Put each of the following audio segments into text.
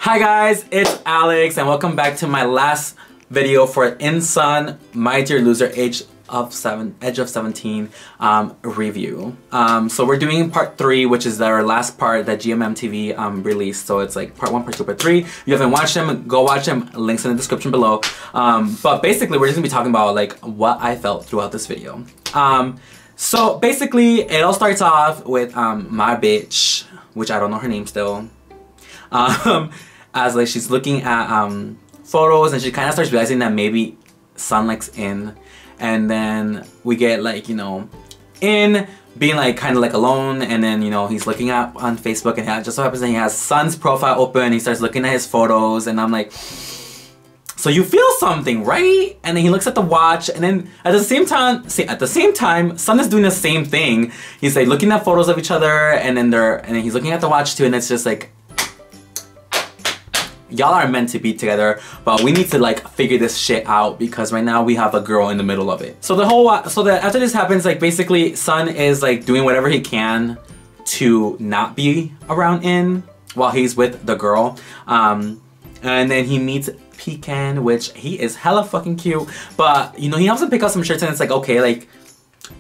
Hi guys, it's Alex and welcome back to my last video for InSun My Dear Loser Edge of 17 review. So we're doing part 3, which is our last part that GMM released. So it's like part 1, part 2, part 3. If you haven't watched them, go watch them. Links in the description below. But basically we're just gonna be talking about like what I felt throughout this video. So basically it all starts off with my bitch, which I don't know her name still. As like she's looking at photos and she kind of starts realizing that maybe Sun likes In, and then we get like, you know, In being like kind of like alone, and then, you know, he's looking at on Facebook and it just so happens that he has Sun's profile open and he starts looking at his photos, and I'm like, so you feel something, right? And then he looks at the watch, and then at the same time Sun is doing the same thing. He's like looking at photos of each other, and then he's looking at the watch too, and it's just like, y'all are meant to be together, but we need to like figure this shit out because right now we have a girl in the middle of it. So after this happens, like basically Sun is like doing whatever he can to not be around In while he's with the girl. And then he meets Pecan, which he is hella fucking cute, but you know, he helps him pick out some shirts, and it's like, okay, like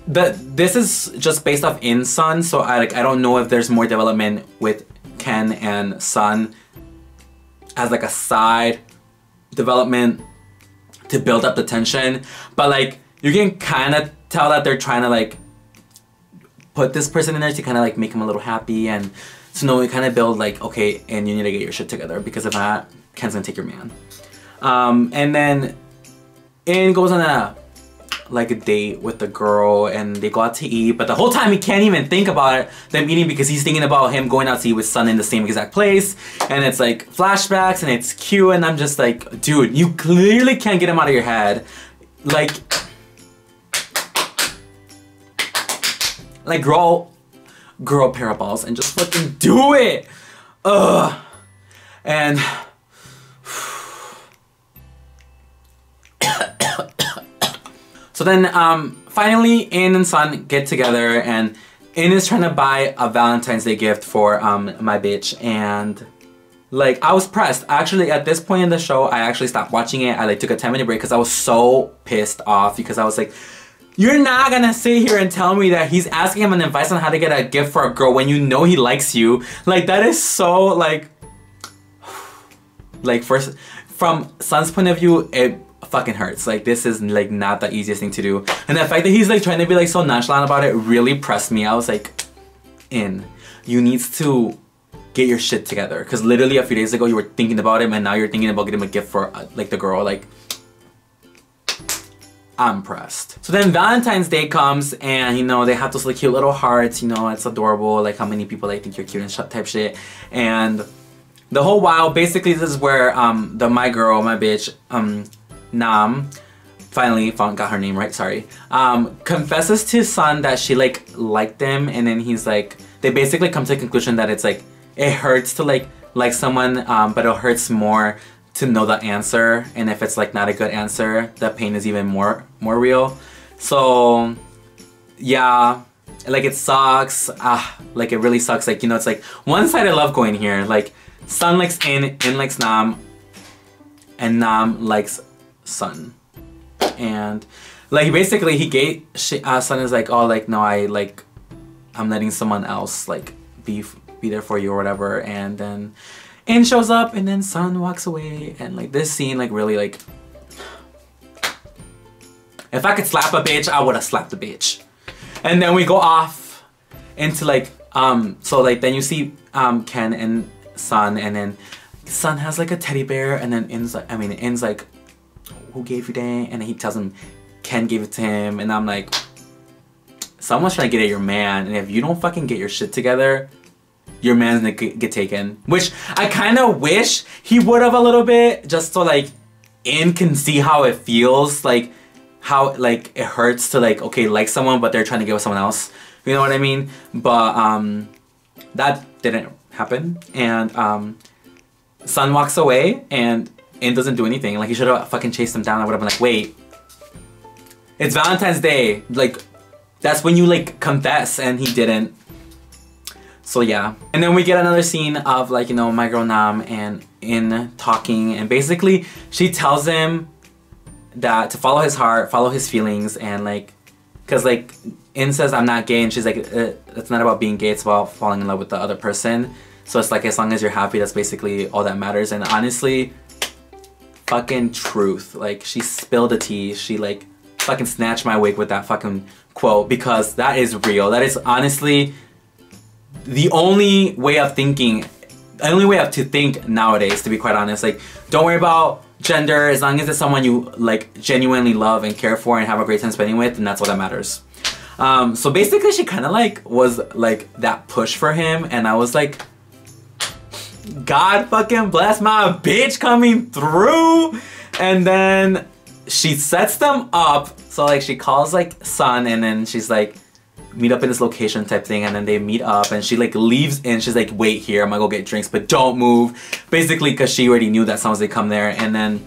this is just based off InSun, so I don't know if there's more development with Ken and Sun as like a side development to build up the tension, but like you can kind of tell that they're trying to like put this person in there to kind of like make him a little happy, and so no, we kind of build like, okay, and you need to get your shit together because if not, Ken's gonna take your man. And then In goes on a date with the girl, and they go out to eat, but the whole time he can't even think about them eating because he's thinking about him going out to eat with Sun in the same exact place, and it's like flashbacks and it's cute, and I'm just like, dude, you clearly can't get him out of your head. Like grow a pair of balls and just fucking do it. Ugh. And so then finally In and Sun get together, and In is trying to buy a Valentine's Day gift for my bitch, and like I was pressed. Actually at this point in the show I actually stopped watching it. I like took a 10-minute break because I was so pissed off, because I was like, you're not gonna sit here and tell me that he's asking him an advice on how to get a gift for a girl when you know he likes you. Like that is so like first from Sun's point of view, it fucking hurts. Like this is like not the easiest thing to do, and the fact that he's like trying to be like so nonchalant about it really pressed me. I was like, In, you need to get your shit together, because literally a few days ago you were thinking about him and now you're thinking about getting him a gift for like the girl. Like I'm pressed. So then Valentine's Day comes, and you know, they have those like cute little hearts, you know, it's adorable, like how many people like think you're cute and type shit. And the whole while basically this is where my bitch Nam, finally got her name right, sorry, confesses to Sun that she liked him, and then he's like, they basically come to the conclusion that it's like, it hurts to like someone, but it hurts more to know the answer, and if it's like not a good answer, the pain is even more real. So yeah, like it sucks, like it really sucks. Like, you know, it's like one-sided love going here. Like Sun likes In likes Nam, and Nam likes Sun. And like basically he gave Sun is like, oh, like no, I'm letting someone else like be there for you or whatever, and then In shows up, and then Sun walks away, and like this scene like really like, if I could slap a bitch, I would have slapped a bitch. And then we go off into like so like then you see Ken and Sun, and then Sun has like a teddy bear, and then In's like, who gave you that? And then he tells him Ken gave it to him, and I'm like, someone's trying to get at your man, and if you don't fucking get your shit together, your man's gonna get taken. Which I kind of wish he would have a little bit, just so like In can see how it feels, like how like it hurts to like, okay, like someone but they're trying to get with someone else, you know what I mean? But that didn't happen, and Sun walks away, and In doesn't do anything. Like he should have fucking chased him down. I would have been like, wait, it's Valentine's Day, like that's when you like confess, and he didn't. So yeah. And then we get another scene of like, you know, my girl Nam and in talking, and basically she tells him that to follow his heart, follow his feelings, and like, cause like In says I'm not gay, and she's like it's not about being gay, it's about falling in love with the other person. So it's like as long as you're happy, that's basically all that matters. And honestly, fucking truth. Like she spilled the tea. She like fucking snatched my wig with that fucking quote, because that is real. That is honestly the only way of thinking, the only way to think nowadays, to be quite honest. Like, don't worry about gender, as long as it's someone you like genuinely love and care for and have a great time spending with, and that's all that matters. So basically she kind of like was like that push for him, and I was like, God fucking bless my bitch coming through. And then she sets them up, so like she calls like Sun, and then she's like, meet up in this location type thing, and then they meet up, and she like leaves in, she's like, wait here, I'm gonna go get drinks, but don't move, basically because she already knew that someone was gonna come there. And then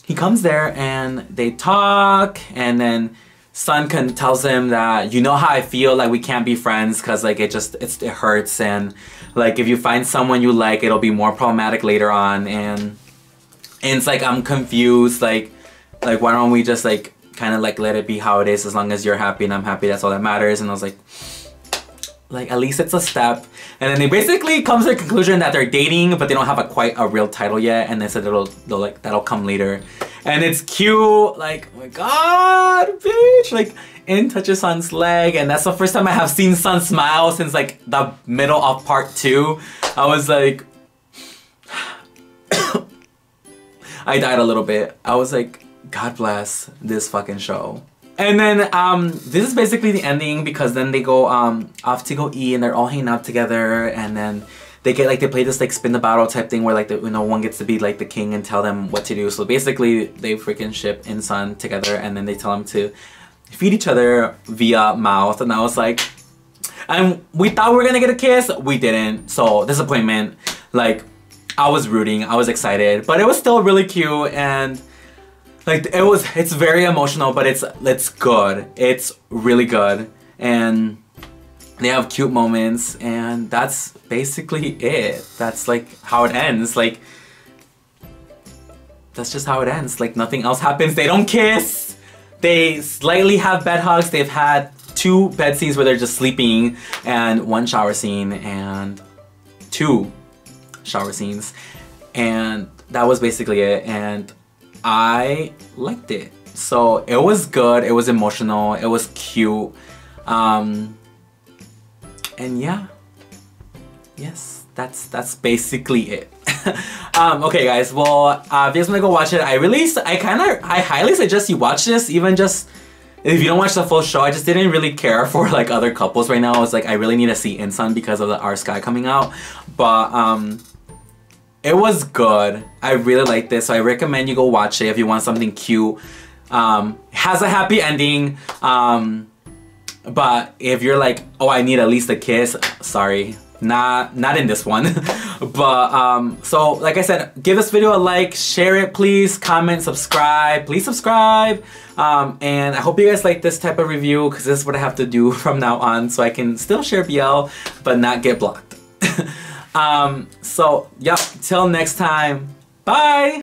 he comes there and they talk, and then Sun tells him that, you know how I feel, like we can't be friends because like it hurts, and like if you find someone you like, it'll be more problematic later on. And it's like, I'm confused, like why don't we just like kind of like let it be how it is, as long as you're happy and I'm happy, that's all that matters. And I was like at least it's a step. And then they basically come to the conclusion that they're dating, but they don't have quite a real title yet, and they said that'll come later. And it's cute, like, oh my god, bitch, like In touches Sun's leg, and that's the first time I have seen Sun smile since like the middle of part 2. I was like I died a little bit. I was like, God bless this fucking show. And then this is basically the ending, because then they go off to go eat, and they're all hanging out together, and then they play this like spin the bottle type thing where like one gets to be like the king and tell them what to do. So basically they freaking ship InSun together, and then they tell them to feed each other via mouth. And I was like, we thought we were gonna get a kiss, we didn't, so disappointment. Like I was rooting, I was excited, but it was still really cute, and like it's very emotional, but it's good. It's really good, and they have cute moments, and that's basically it. That's like how it ends. Like that's just how it ends. Like nothing else happens. They don't kiss. They slightly have bed hugs. They've had 2 bed scenes where they're just sleeping, and 1 shower scene, and 2 shower scenes, and that was basically it. And I liked it. So it was good, it was emotional, it was cute, and yeah, yes, that's basically it. Okay guys, well if you guys wanna go watch it, I highly suggest you watch this, even just if you don't watch the full show. I just didn't really care for like other couples right now. I was like, I really need to see InSun because of the ourskyy coming out, but it was good. I really liked this, so I recommend you go watch it if you want something cute. Has a happy ending, but if you're like, oh, I need at least a kiss, sorry, not in this one. But so like I said, give this video a like, share it please, comment, subscribe, please subscribe. And I hope you guys like this type of review, because this is what I have to do from now on, so I can still share BL but not get blocked. So yeah, till next time, bye!